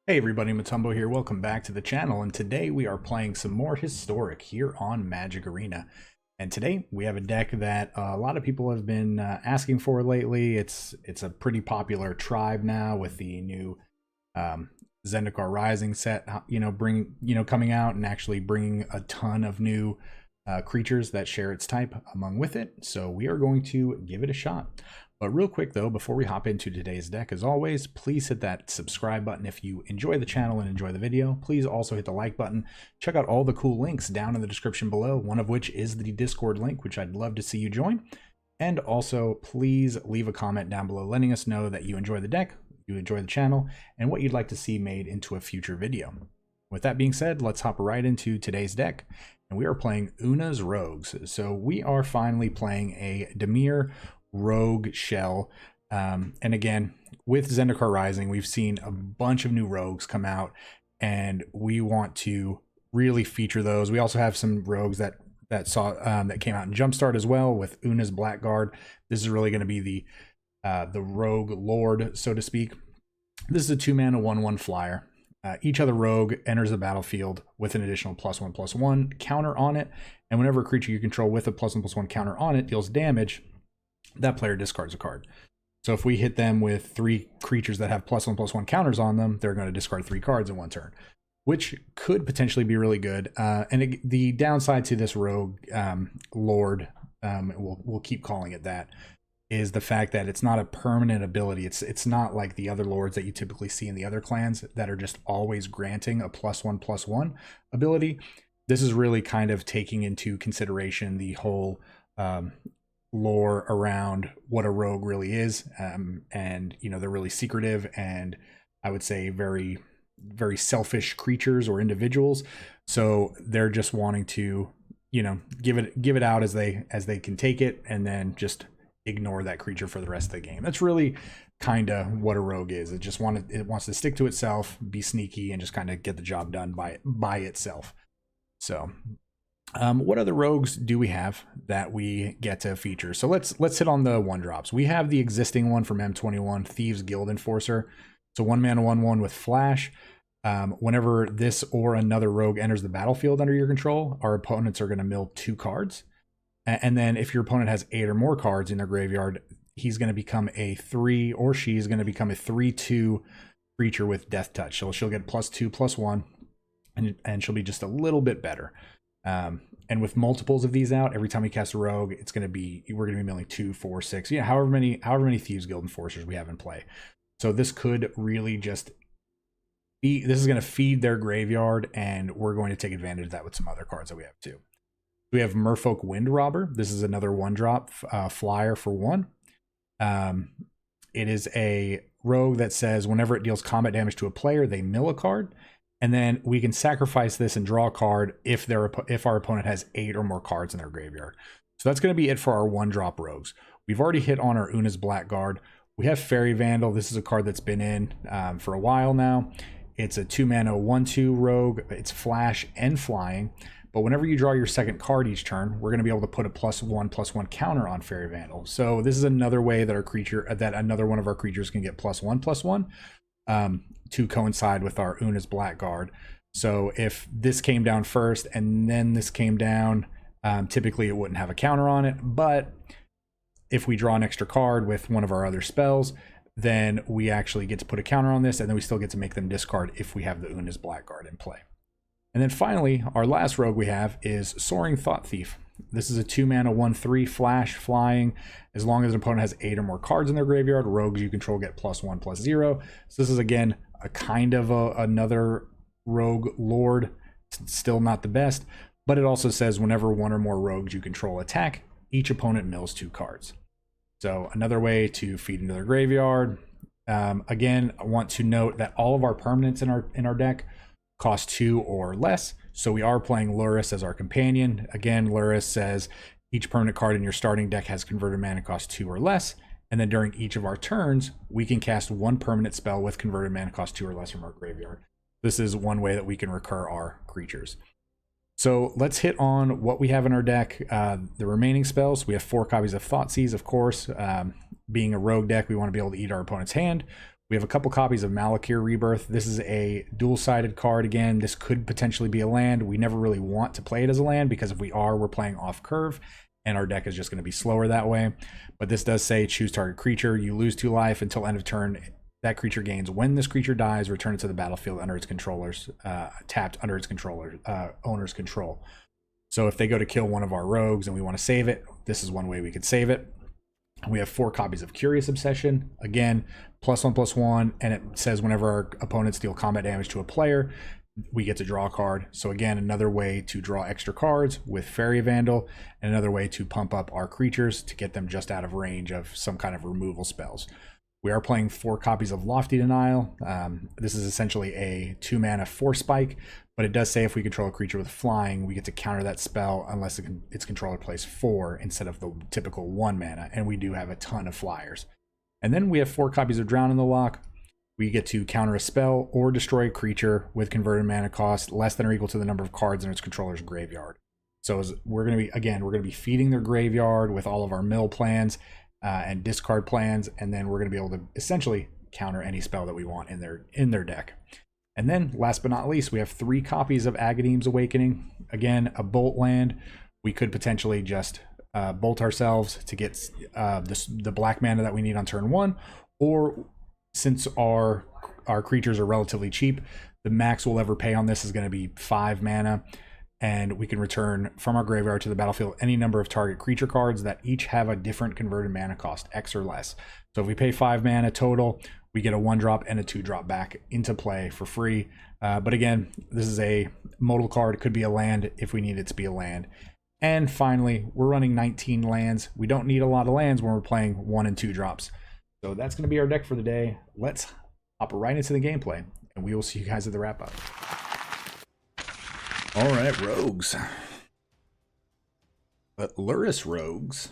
Hey everybody, Matumbo here. Welcome back to the channel, and today we are playing some more Historic here on Magic Arena. And today we have a deck that a lot of people have been asking for lately. It's a pretty popular tribe now with the new Zendikar Rising set, coming out and actually bringing a ton of new creatures that share its type among with it. So we are going to give it a shot. But real quick though, before we hop into today's deck, as always, please hit that subscribe button if you enjoy the channel and enjoy the video. Please also hit the like button. Check out all the cool links down in the description below, one of which is the Discord link, which I'd love to see you join. And also, please leave a comment down below letting us know that you enjoy the deck, you enjoy the channel, and what you'd like to see made into a future video. With that being said, let's hop right into today's deck. And we are playing Oona's Rogues. So we are finally playing a Dimir Rogue shell, and again with Zendikar Rising we've seen a bunch of new rogues come out and we want to really feature those. We also have some rogues that came out in Jumpstart as well with Oona's Blackguard. This is really going to be the rogue lord, so to speak. This is a 2-mana 1/1 flyer. Each other rogue enters the battlefield with an additional +1/+1 counter on it, and whenever a creature you control with a +1/+1 counter on it deals damage, that player discards a card. So if we hit them with 3 creatures that have +1/+1 counters on them, they're going to discard 3 cards in one turn, which could potentially be really good. The downside to this rogue lord, we'll keep calling it that, is the fact that it's not a permanent ability. It's not like the other lords that you typically see in the other clans that are just always granting a +1/+1 ability. This is really kind of taking into consideration the whole lore around what a rogue really is, and they're really secretive and I would say very selfish creatures or individuals, so they're just wanting to give it out as they can take it and then just ignore that creature for the rest of the game. That's really kind of what a rogue is. It wants to stick to itself, be sneaky, and just kind of get the job done by itself. So what other rogues do we have that we get to feature? So let's hit on the 1-drops. We have the existing one from M21, Thieves Guild Enforcer. It's a 1-mana 1/1 with flash. Whenever this or another rogue enters the battlefield under your control, our opponents are going to mill 2 cards. And then if your opponent has 8 or more cards in their graveyard, he's going to become a 3, or she's going to become a 3/2 creature with Death Touch. So she'll get +2/+1, and she'll be just a little bit better. And with multiples of these out, every time we cast a rogue, we're going to be milling 2, 4, 6, however many Thieves Guild Enforcers we have in play. So this could really just be, this is going to feed their graveyard, and we're going to take advantage of that with some other cards that we have too. We have Merfolk Wind Robber. This is another 1-drop flyer for 1. It is a rogue that says whenever it deals combat damage to a player, they mill a card. And then we can sacrifice this and draw a card if our opponent has 8 or more cards in their graveyard. So that's going to be it for our 1-drop rogues. We've already hit on our Oona's Blackguard. We have Fairy Vandal. This is a card that's been in for a while now. It's a 2-mana 1/2 rogue. It's flash and flying. But whenever you draw your second card each turn, we're going to be able to put a +1/+1 counter on Fairy Vandal. So this is another way that another one of our creatures can get +1/+1. To coincide with our Oona's Blackguard. So if this came down first and then this came down, typically it wouldn't have a counter on it, but if we draw an extra card with one of our other spells, then we actually get to put a counter on this, and then we still get to make them discard if we have the Oona's Blackguard in play. And then finally, our last rogue we have is Soaring Thought Thief. This is a 2-mana 1/3 flash flying. As long as an opponent has 8 or more cards in their graveyard, rogues you control get +1/+0. So this is again a kind of another rogue lord. It's still not the best, but it also says whenever 1 or more rogues you control attack, each opponent mills 2 cards. So another way to feed into their graveyard. Again, I want to note that all of our permanents in our deck cost 2 or less. So we are playing Lurrus as our companion. Again, Lurrus says each permanent card in your starting deck has converted mana cost 2 or less. And then during each of our turns, we can cast 1 permanent spell with converted mana cost 2 or less from our graveyard. This is one way that we can recur our creatures. So let's hit on what we have in our deck. The remaining spells, we have 4 copies of Thoughtseize, of course. Being a rogue deck, we want to be able to eat our opponent's hand. We have a couple copies of Malakir Rebirth. This is a dual-sided card. Again, this could potentially be a land. We never really want to play it as a land because if we are, we're playing off curve and our deck is just going to be slower that way. But this does say choose target creature. You lose 2 life until end of turn. That creature gains. When this creature dies, return it to the battlefield under its controller's tapped under its owner's control. So if they go to kill one of our rogues and we want to save it, this is one way we could save it. We have 4 copies of Curious Obsession. Again, +1/+1, and it says whenever our opponents deal combat damage to a player, we get to draw a card. So again, another way to draw extra cards with Fairy Vandal, and another way to pump up our creatures to get them just out of range of some kind of removal spells. We are playing 4 copies of Lofty Denial. This is essentially a 2-mana Force Spike, but it does say if we control a creature with flying, we get to counter that spell unless its controller plays 4 instead of the typical 1 mana, and we do have a ton of flyers. And then we have 4 copies of Drown in the Loch. We get to counter a spell or destroy a creature with converted mana cost less than or equal to the number of cards in its controller's graveyard. So we're going to be feeding their graveyard with all of our mill plans and discard plans, and then we're going to be able to essentially counter any spell that we want in their deck. And then last but not least, we have 3 copies of Agadeem's Awakening. Again, a bolt land. We could potentially just bolt ourselves to get the black mana that we need on turn 1, or since our creatures are relatively cheap, the max we'll ever pay on this is going to be 5 mana, and we can return from our graveyard to the battlefield any number of target creature cards that each have a different converted mana cost, X or less. So if we pay 5 mana total, we get a 1-drop and a 2-drop back into play for free. But again, this is a modal card. It could be a land if we need it to be a land. And finally, we're running 19 lands. We don't need a lot of lands when we're playing 1 and 2 drops. So that's going to be our deck for the day. Let's hop right into the gameplay, and we will see you guys at the wrap-up. All right, Rogues. But Lurrus Rogues,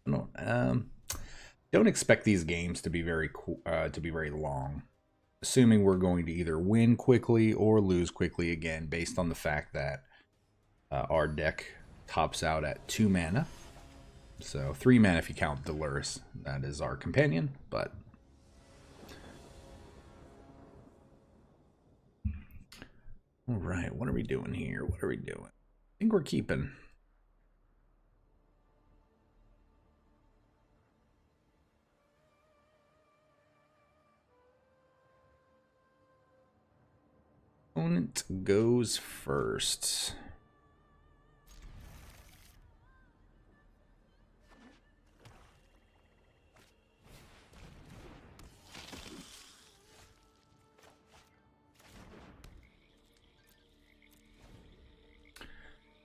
don't expect these games to be very long. Assuming we're going to either win quickly or lose quickly again, based on the fact that our deck tops out at 2 mana. So 3 mana if you count the Lurrus. That is our companion, but all right, what are we doing here? What are we doing? I think we're keeping. Opponent goes first.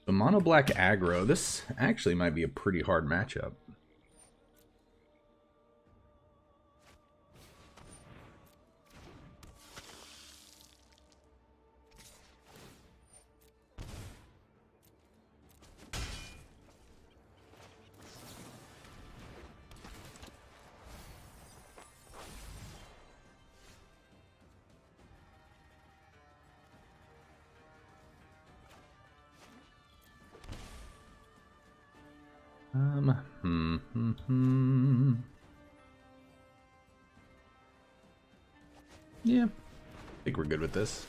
The mono black aggro, this actually might be a pretty hard matchup. Yeah, I think we're good with this.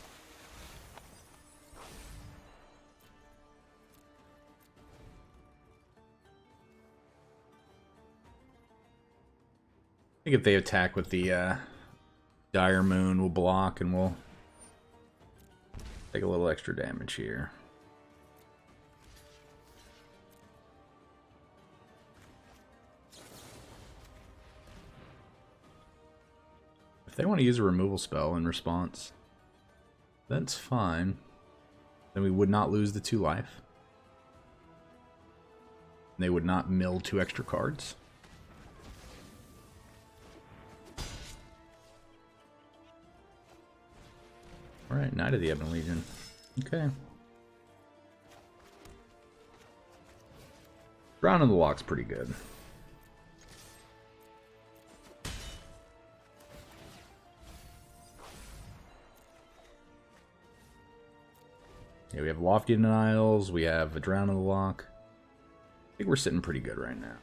I think if they attack with the Dire Moon, we'll block and we'll take a little extra damage here. If they want to use a removal spell in response, that's fine. Then we would not lose the 2 life. They would not mill 2 extra cards. Alright, Knight of the Ebon Legion. Okay. Drown in the Loch's pretty good. Yeah, we have Lofty Denials, we have a Drown in the Loch. I think we're sitting pretty good right now.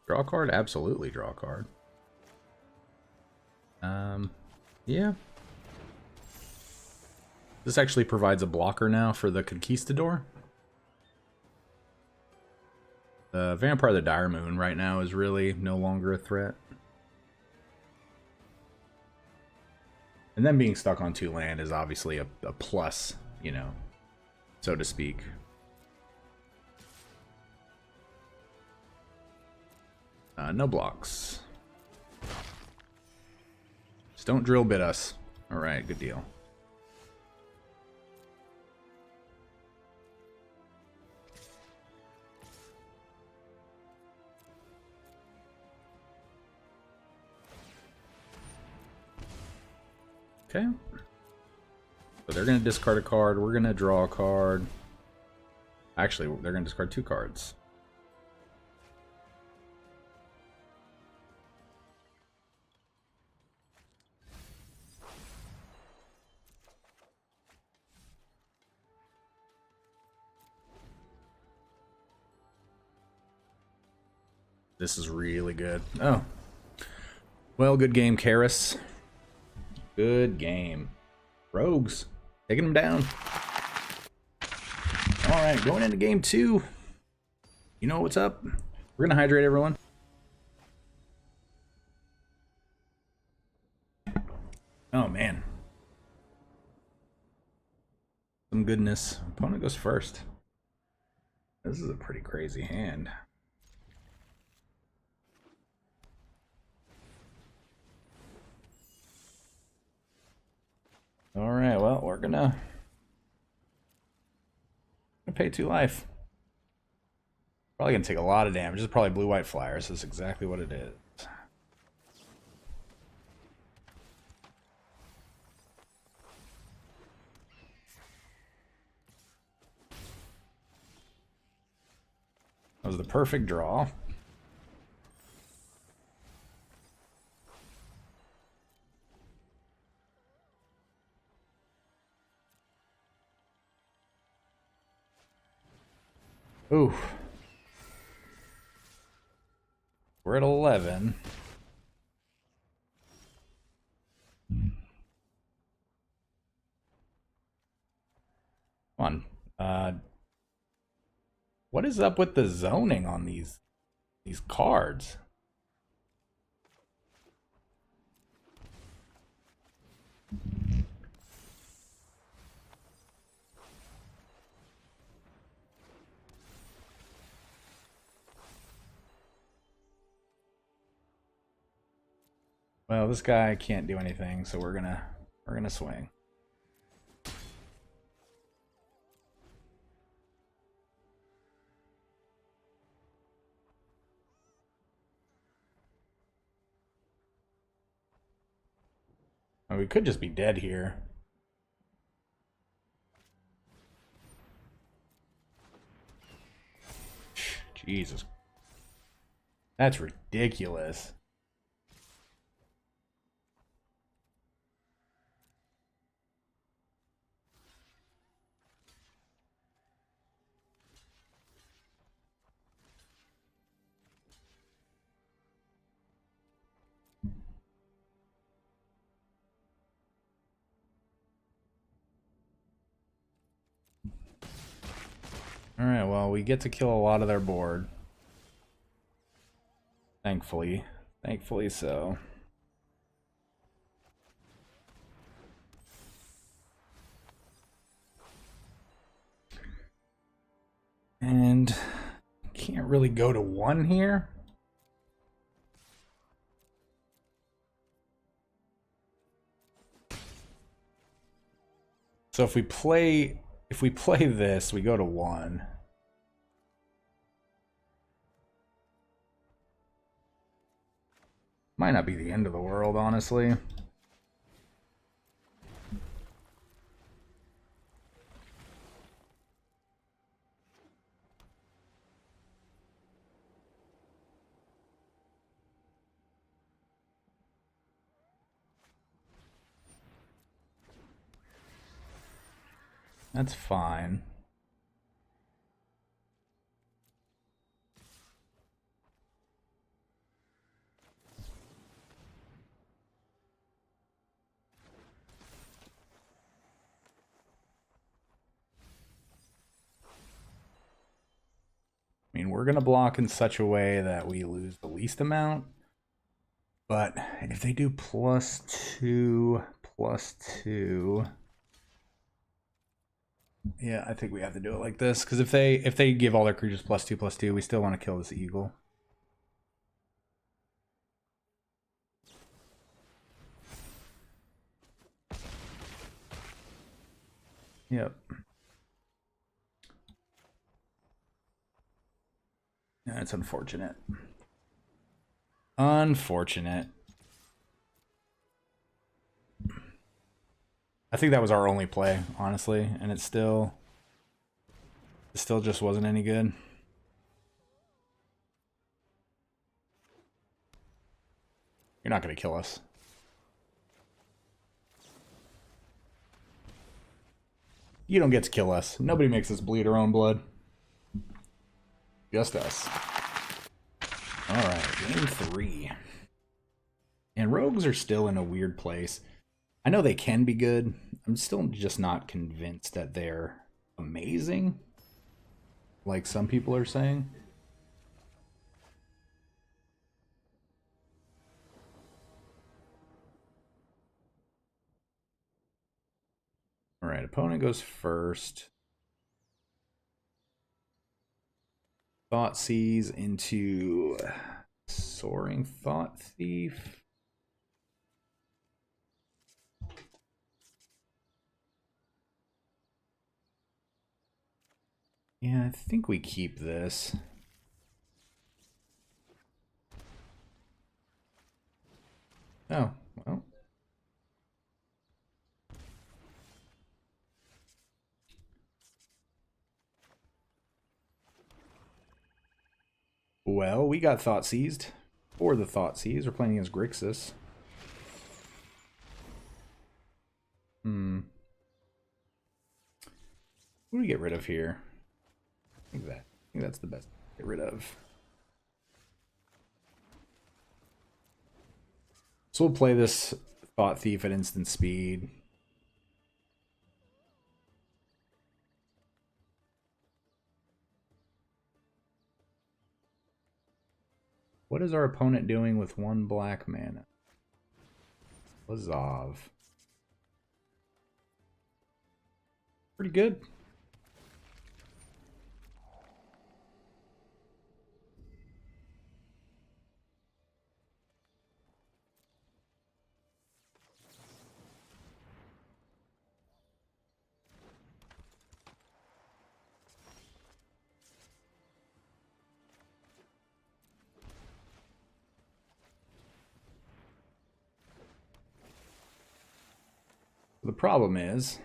Draw a card? Absolutely draw a card. Yeah. This actually provides a blocker now for the Conquistador. The Vampire of the Dire Moon right now is really no longer a threat. And then being stuck on 2 land is obviously a plus, you know, so to speak. No blocks. Just don't drill bit us. Alright, good deal. Okay. So they're going to discard a card. We're going to draw a card. Actually, they're going to discard 2 cards. This is really good. Oh. Well, good game, Karis. Good game. Rogues. Taking them down. Alright, going into game 2. You know what's up? We're going to hydrate everyone. Oh, man. Some goodness. Opponent goes first. This is a pretty crazy hand. Alright, well, we're gonna pay 2 life. Probably gonna take a lot of damage. This is probably blue-white flyers. This is exactly what it is. That was the perfect draw. Ooh. We're at 11. Come on. What is up with the zoning on these cards? Well, this guy can't do anything, so we're gonna swing. Oh, we could just be dead here. Jesus. That's ridiculous. Alright, well, we get to kill a lot of their board. Thankfully. Thankfully so. And can't really go to 1 here. So if we play this, we go to 1. Might not be the end of the world, honestly. That's fine. we're going to block in such a way that we lose the least amount. But if they do +2, +2... Yeah, I think we have to do it like this. Because if they give all their creatures +2/+2, we still want to kill this eagle. Yep. Yeah, it's unfortunate. Unfortunate. I think that was our only play, honestly, and it still just wasn't any good. You're not going to kill us. You don't get to kill us. Nobody makes us bleed our own blood. Just us. Alright, game 3. And rogues are still in a weird place. I know they can be good. I'm still just not convinced that they're amazing, like some people are saying. Alright, opponent goes first. Thoughtseize into Soaring Thought Thief. Yeah, I think we keep this. Oh, well. Well, we got Thoughtseized. Or the Thoughtseize. We're playing against Grixis. Who do we get rid of here? I think that's the best to get rid of. So we'll play this Thought Thief at instant speed. What is our opponent doing with 1 black mana? Lazav. Pretty good. The problem is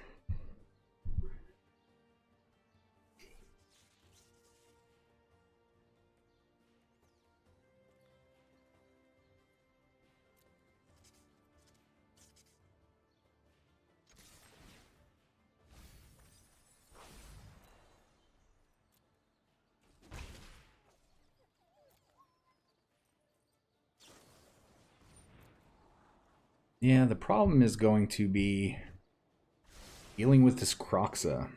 yeah, the problem is going to be dealing with this Croxa.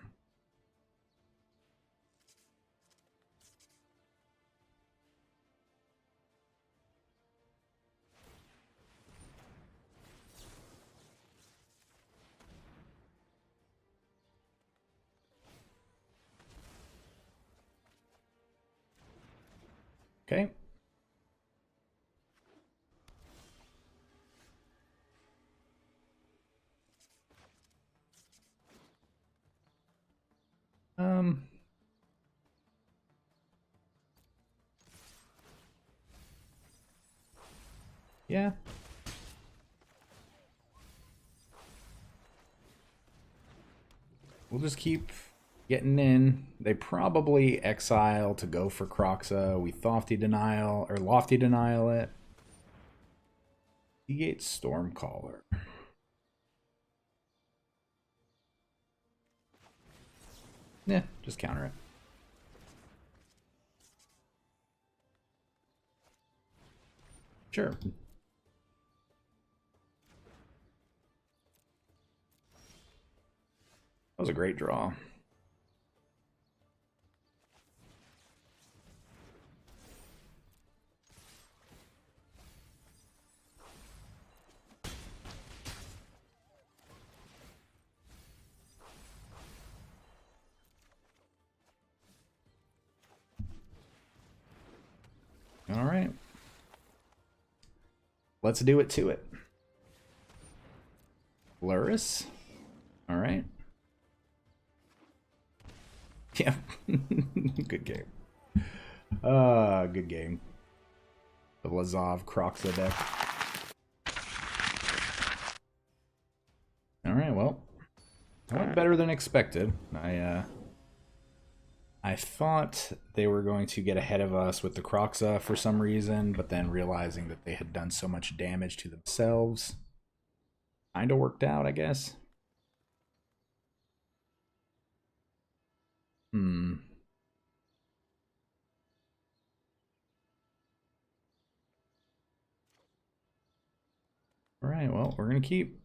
Okay. Yeah. We'll just keep getting in. They probably exile to go for Croxa. We Lofty Denial it. Seagate Stormcaller. Yeah, just counter it. Sure. That was a great draw. let's do it to it. Luris. All right. Yeah. Good game. Good game. The Lazov Croxa deck. All right, well, that went better than expected. I thought they were going to get ahead of us with the Croxa for some reason, but then realizing that they had done so much damage to themselves, kind of worked out, I guess. All right, well, we're gonna keep.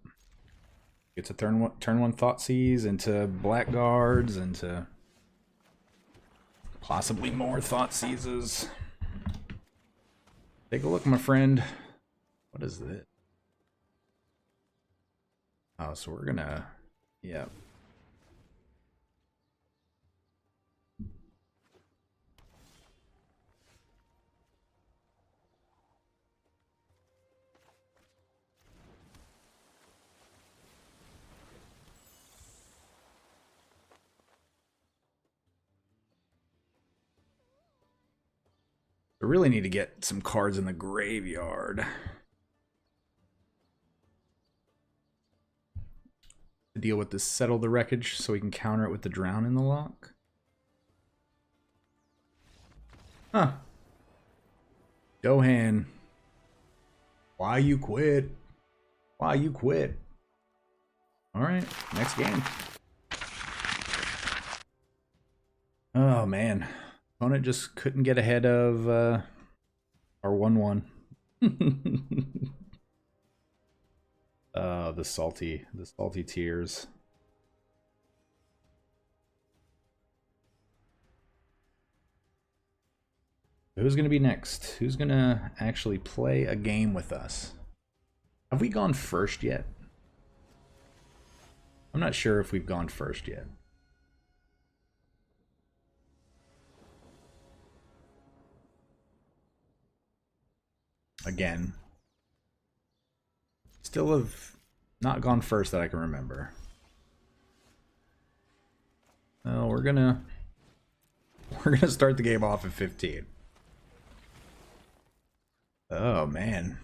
Get to turn one Thoughtseize into Blackguards, into possibly more Thoughtseizes. Take a look, my friend. What is this? Oh, so we're gonna, yeah. I really need to get some cards in the graveyard to deal with this Settle the Wreckage so we can counter it with the Drown in the Lock. Huh. Gohan. Why you quit? Why you quit? Alright, next game. Oh man. Opponent just couldn't get ahead of our 1-1. The salty tears. Who's gonna be next? Who's gonna actually play a game with us? Have we gone first yet? I'm not sure if we've gone first yet. Again, still have not gone first that I can remember. Well, we're gonna start the game off at 15. Oh man.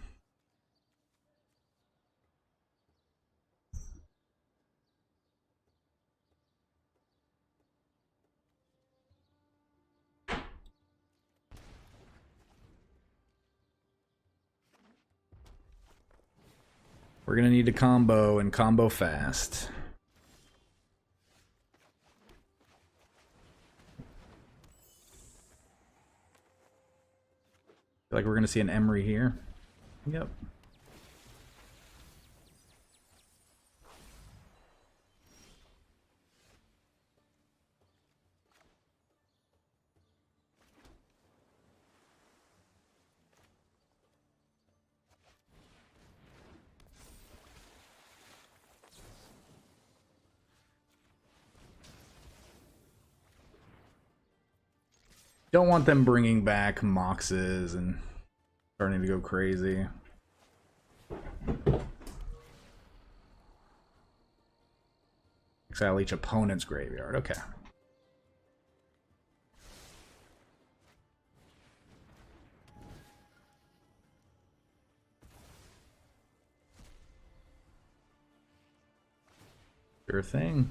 We're gonna need to combo and combo fast. Feel like we're gonna see an Emery here. Yep. Don't want them bringing back Moxes and starting to go crazy. Exile each opponent's graveyard. Okay. Sure thing.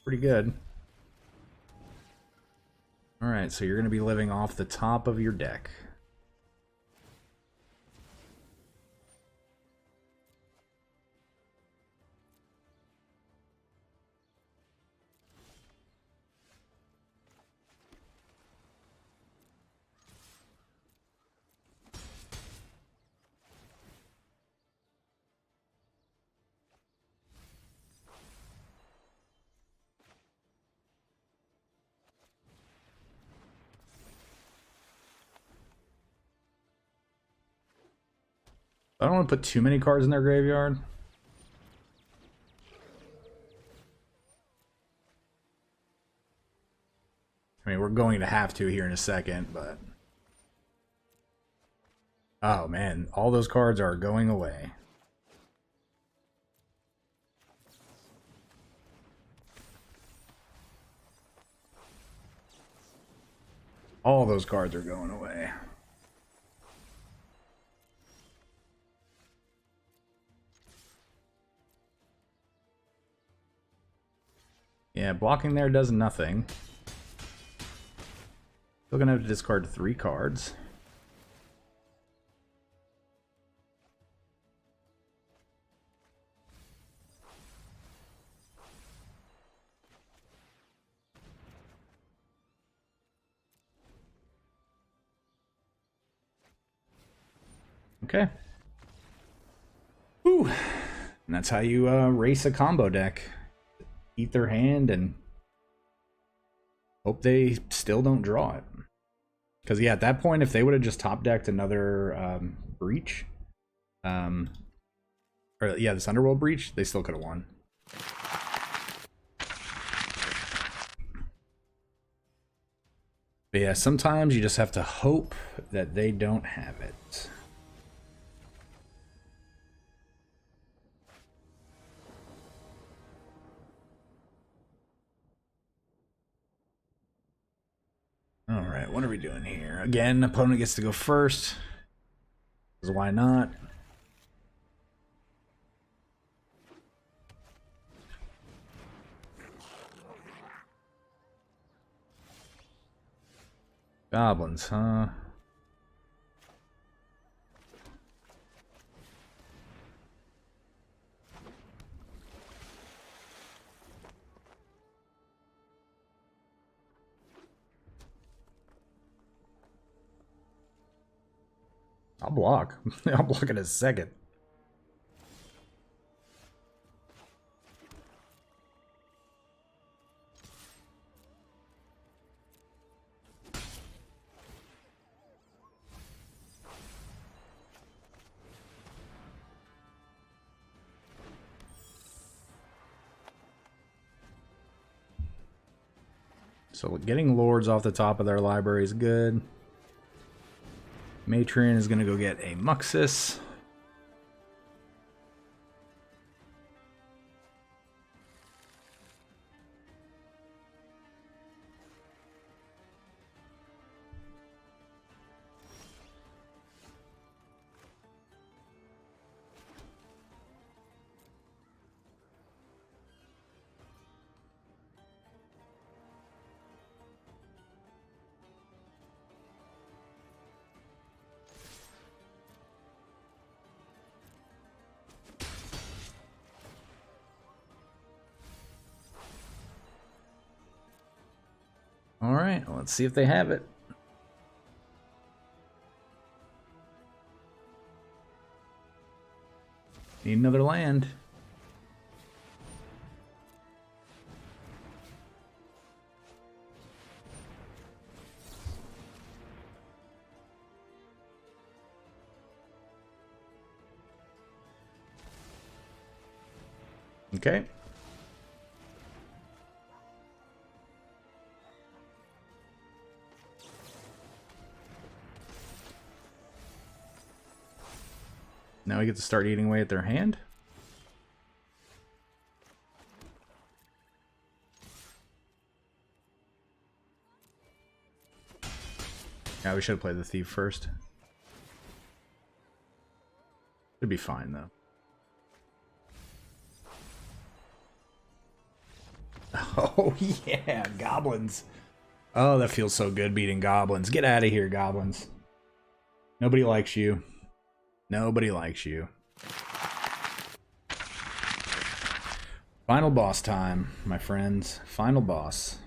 Pretty good. Alright, so you're going to be living off the top of your deck. I don't want to put too many cards in their graveyard. I mean, we're going to have to here in a second, but... Oh, man. All those cards are going away. All those cards are going away. Yeah, blocking there does nothing. Still gonna have to discard 3 cards. Okay. Whew. And that's how you race a combo deck. Eat their hand and hope they still don't draw it. Because, yeah, at that point, if they would have just top-decked another Breach, or, yeah, this Underworld Breach, they still could have won. But, yeah, sometimes you just have to hope that they don't have it. Alright, what are we doing here? Again, opponent gets to go first. Because why not? Goblins, huh? I'll block. I'll block in a second. So getting lords off the top of their library is good. Matron is going to go get a Muxus. All right, let's see if they have it. Need another land. Okay. Now we get to start eating away at their hand. Yeah, we should have played the thief first. Should be fine though. Oh yeah, goblins. Oh, that feels so good beating goblins. Get out of here, goblins. Nobody likes you. Nobody likes you. Final boss time, my friends. Final boss.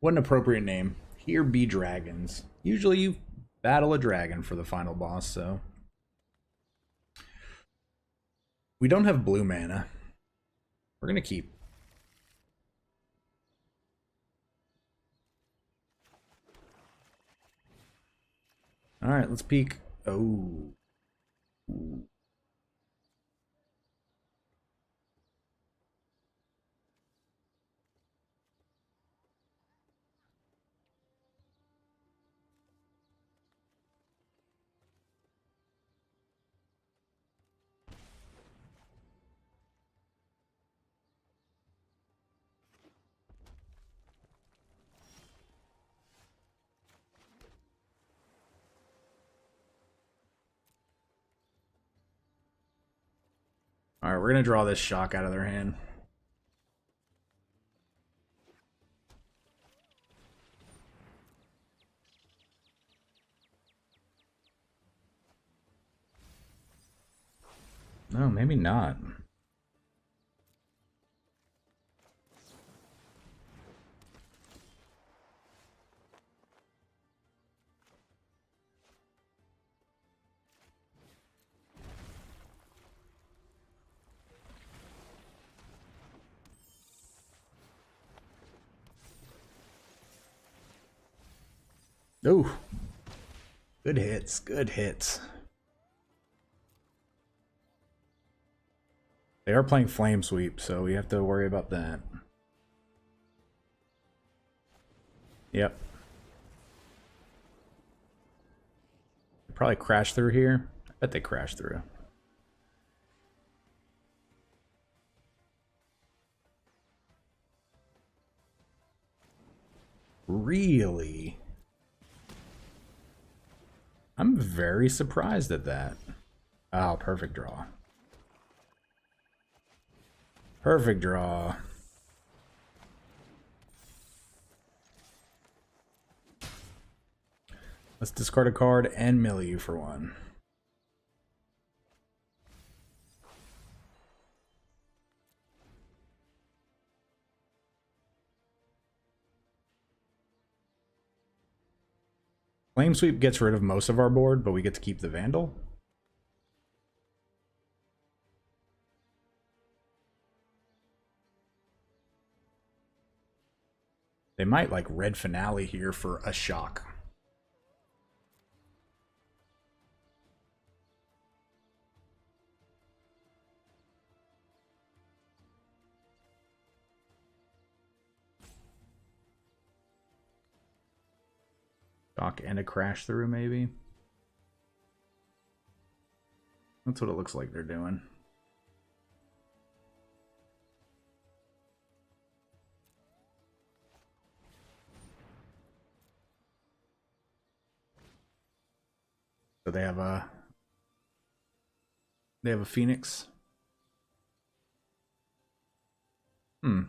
What an appropriate name. Here be dragons. Usually you battle a dragon for the final boss, so. We don't have blue mana. We're gonna keep. Alright, let's peek. Oh. Ooh. All right, we're gonna draw this shock out of their hand. No, maybe not. Ooh. Good hits, good hits. They are playing Flame Sweep, so we have to worry about that. Yep. They probably crash through here. I bet they crash through. Really? I'm very surprised at that. Oh, perfect draw. Perfect draw. Let's discard a card and mill you for one. Flame Sweep gets rid of most of our board, but we get to keep the Vandal. They might like Red Finale here for a shock. Shock and a crash through, maybe. That's what it looks like they're doing. So they have a Phoenix. Hmm.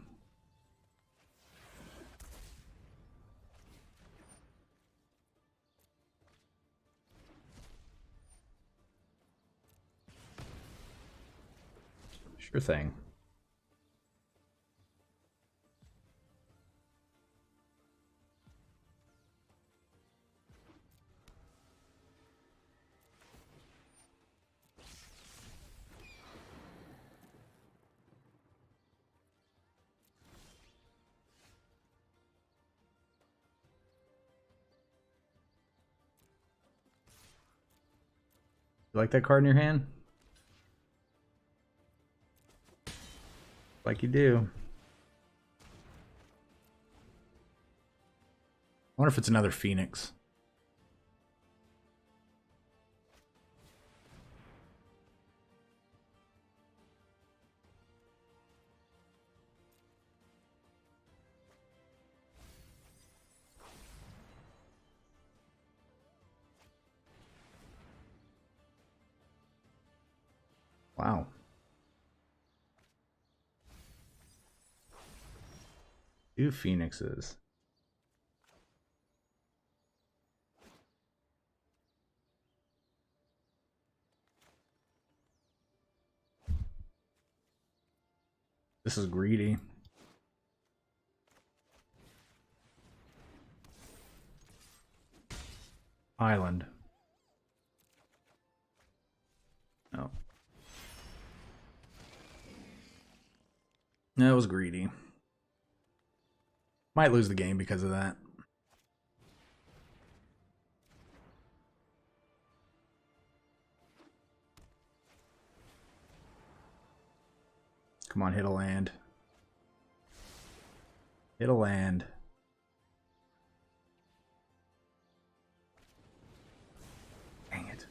Sure thing. You like that card in your hand? Like you do. I wonder if it's another Phoenix. Wow. Two Phoenixes. This is greedy. Island. No. That was greedy. Might lose the game because of that. Come on, hit a land. Hit a land. Dang it.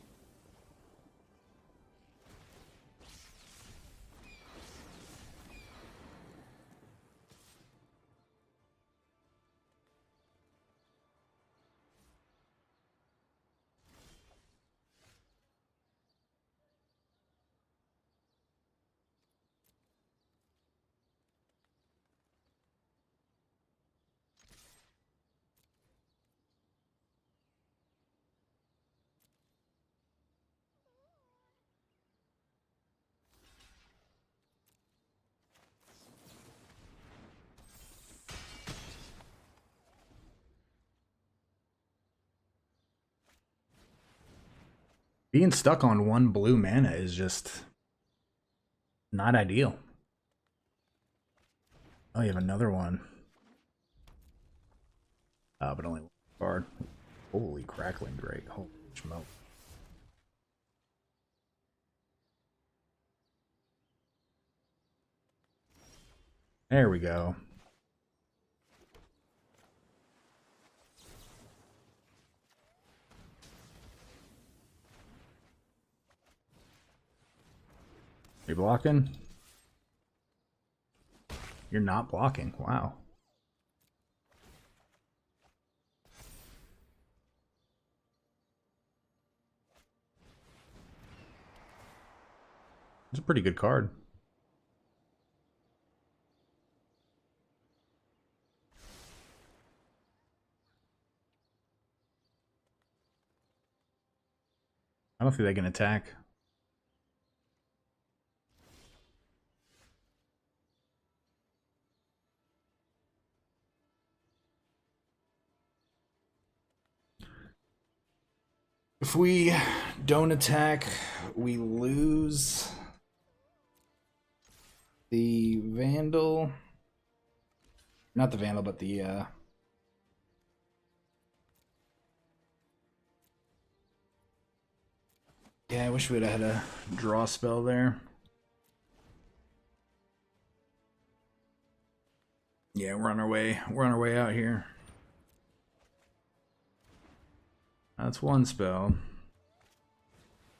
Being stuck on one blue mana is just not ideal. Oh, you have another one. But only one card. Holy crackling great. Holy smoke. There we go. You blocking? You're not blocking. Wow. It's a pretty good card. I don't think they can attack. If we don't attack, we lose the Vandal. Not the Vandal, but the yeah, I wish we'd have had a draw spell there. Yeah, we're on our way. We're on our way out here. That's one spell.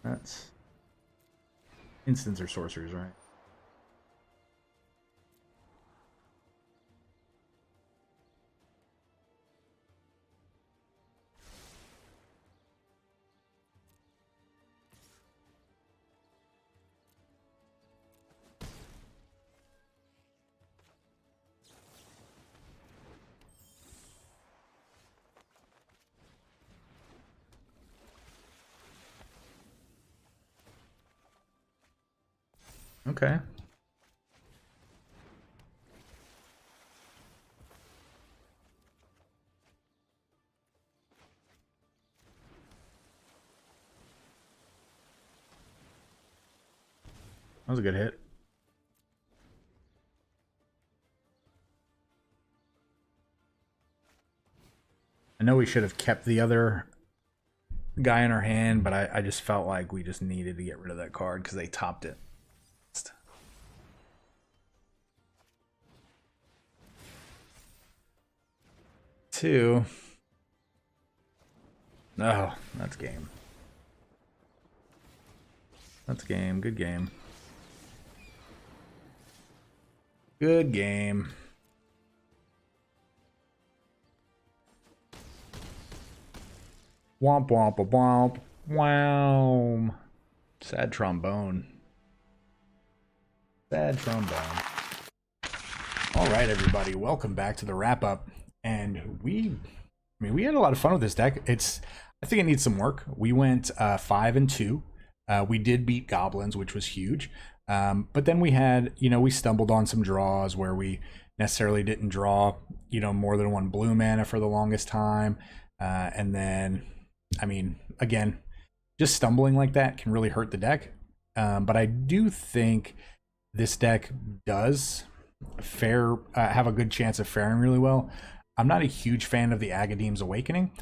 That's instants or sorcerers, right? Okay. That was a good hit. I know we should have kept the other guy in our hand, but I just felt like we just needed to get rid of that card because they topped it. Two. Oh, that's game. That's game. Good game. Good game. Womp womp a womp. Wow. Sad trombone. Sad trombone. All right, everybody. Welcome back to the wrap up. And we had a lot of fun with this deck. I think it needs some work. We went 5-2. We did beat goblins, which was huge. But then we had, we stumbled on some draws where we necessarily didn't draw, more than one blue mana for the longest time. And then, again, just stumbling like that can really hurt the deck. But I do think this deck does have a good chance of faring really well. I'm not a huge fan of the Agadeem's Awakening.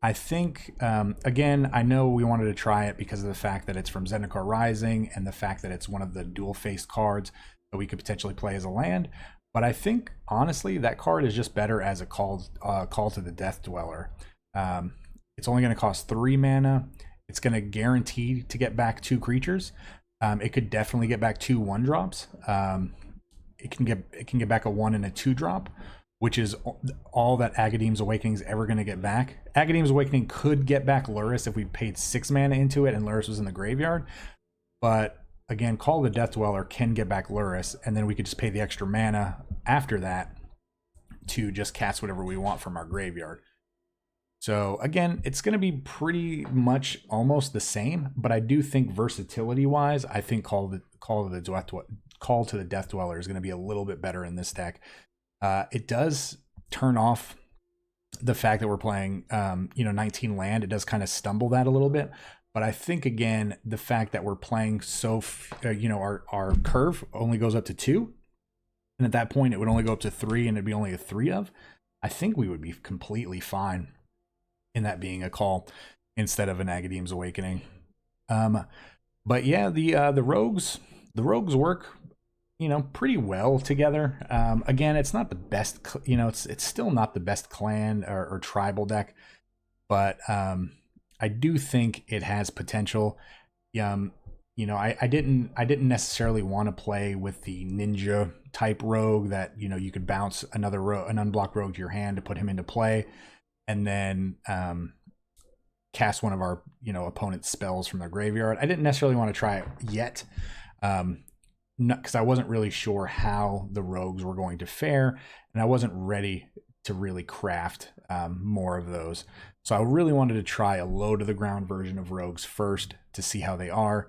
I think, again, I know we wanted to try it because of the fact that it's from Zendikar Rising and the fact that it's one of the dual-faced cards that we could potentially play as a land. But I think, honestly, that card is just better as a call to the Death Dweller. It's only going to cost 3 mana. It's going to guarantee to get back 2 creatures. It could definitely get back 2 1-drops. It can get back a 1 and a 2-drop, which is all that Agadeem's Awakening is ever going to get back. Agadeem's Awakening could get back Lurrus if we paid 6 mana into it and Lurrus was in the graveyard. But again, Call of the Death Dweller can get back Lurrus, and then we could just pay the extra mana after that to just cast whatever we want from our graveyard. So again, it's going to be pretty much almost the same, but I do think versatility-wise, I think Call to the Death Dweller is going to be a little bit better in this deck. It does turn off the fact that we're playing 19 land. It does kind of stumble that a little bit, But I think, again, the fact that we're playing so, our curve only goes up to 2. And at that point, it would only go up to 3, and it'd be only a 3 of. I think we would be completely fine in that being a call instead of an Agadeem's Awakening. But yeah, the rogues work, pretty well together. Again, it's not the best, it's still not the best clan or tribal deck, but I do think it has potential. I didn't necessarily want to play with the ninja type rogue that you could bounce an unblocked rogue to your hand to put him into play, and then cast one of our opponent's spells from their graveyard. I didn't necessarily want to try it yet, because I wasn't really sure how the rogues were going to fare, and I wasn't ready to really craft more of those. So I really wanted to try a low to the ground version of rogues first to see how they are.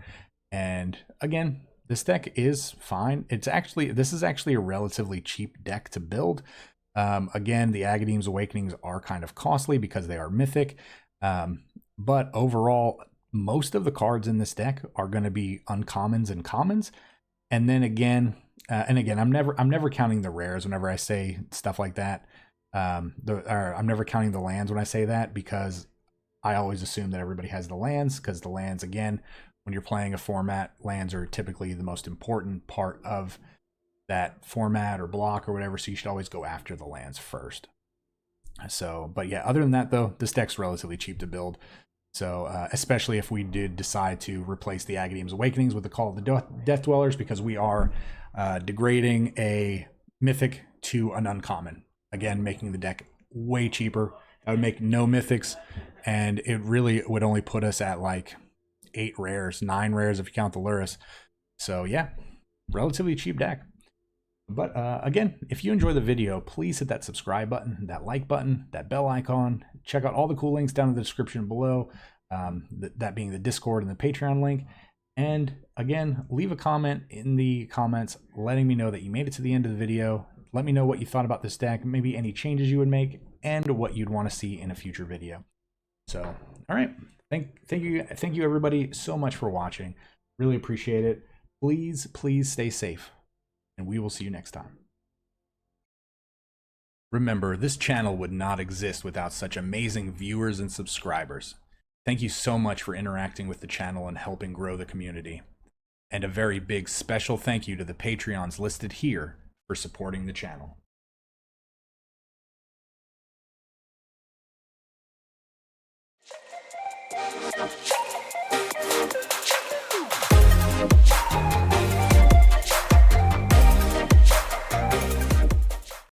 And again, this deck is fine. This is actually a relatively cheap deck to build. Again, the Agadeem's Awakenings are kind of costly because they are mythic. But overall, most of the cards in this deck are going to be uncommons and commons. And then again, I'm never counting the rares whenever I say stuff like that. I'm never counting the lands when I say that, because I always assume that everybody has the lands, because the lands, again, when you're playing a format, lands are typically the most important part of that format or block or whatever, so you should always go after the lands first. So, but yeah, other than that though, this deck's relatively cheap to build. So, especially if we did decide to replace the Agadeem's Awakenings with the Call of the Death Dwellers, because we are degrading a mythic to an uncommon. Again, making the deck way cheaper. I would make no mythics, and it really would only put us at like 8 rares, 9 rares if you count the Lurrus. So yeah, relatively cheap deck. But again, if you enjoy the video, please hit that subscribe button, that like button, that bell icon. Check out all the cool links down in the description below, that being the Discord and the Patreon link. And again, leave a comment in the comments letting me know that you made it to the end of the video. Let me know what you thought about this deck, maybe any changes you would make, and what you'd want to see in a future video. So, all right. Thank you everybody so much for watching. Really appreciate it. Please stay safe, and we will see you next time. Remember, this channel would not exist without such amazing viewers and subscribers. Thank you so much for interacting with the channel and helping grow the community. And a very big special thank you to the Patreons listed here for supporting the channel.